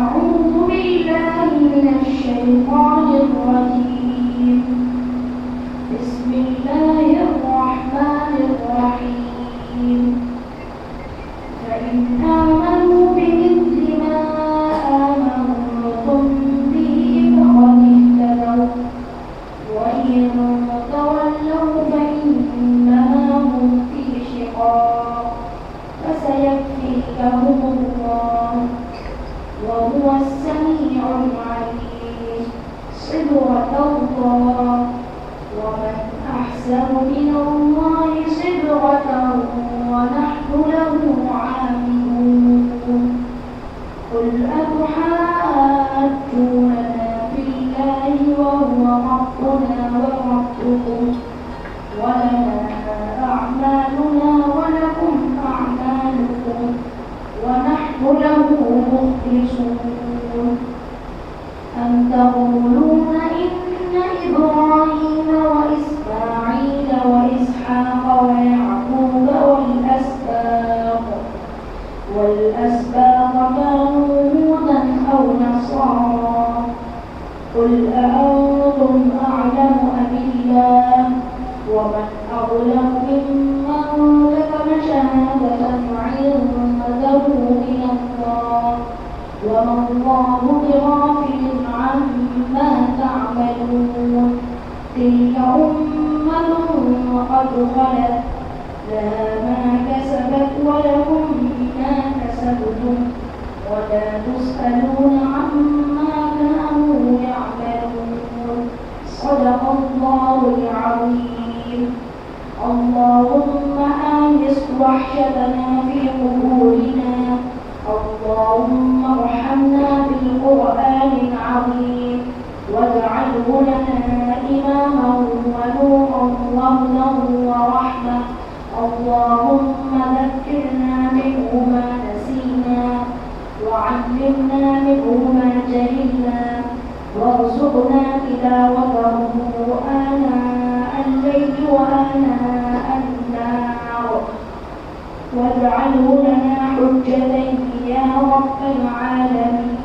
أعوذ بالله من الشيطان الرجيم. بسم الله الرحمن الرحيم. فإن آمنوا بمثل ما آمنتم به فقد اهتدوا وإن تولوا فإنما هم في شقاق فسيكفيكهم الله وهو السميع العليم. صبغة الله ومن أحسن من الله صبغة ونحن له عابدون. قل أتحاجوننا في الله وهو ربنا وربكم ولنا أعمالنا ولكم أعمالكم ونحن له مخلصون. أم تقولون إن إبراهيم وإسماعيل وإسحاق ويعقوب والأسباط كانوا هودا أو نصارى؟ قل أأنتم أعلم أم الله؟ ومن أظلم ممن كتم شهادة عنده من الله وما الله بغافل عما تعملون. تلك أمة قد خلت لها ما كسبت ولكم ما كسبتم ولا تسألون عما كانوا يعملون. صدق الله العظيم. اللهم آنس وحشتنا في قبورنا. اللهم ارحمنا بالقرآن العظيم واجعله لنا إماما ونورا وهدى ورحمة. اللهم ذكرنا منه ما نسينا وعلمنا منه ما جهلنا وارزقنا تلاوته آناء الليل وآناء النهار واجعله لنا حجة يا رب العالمين.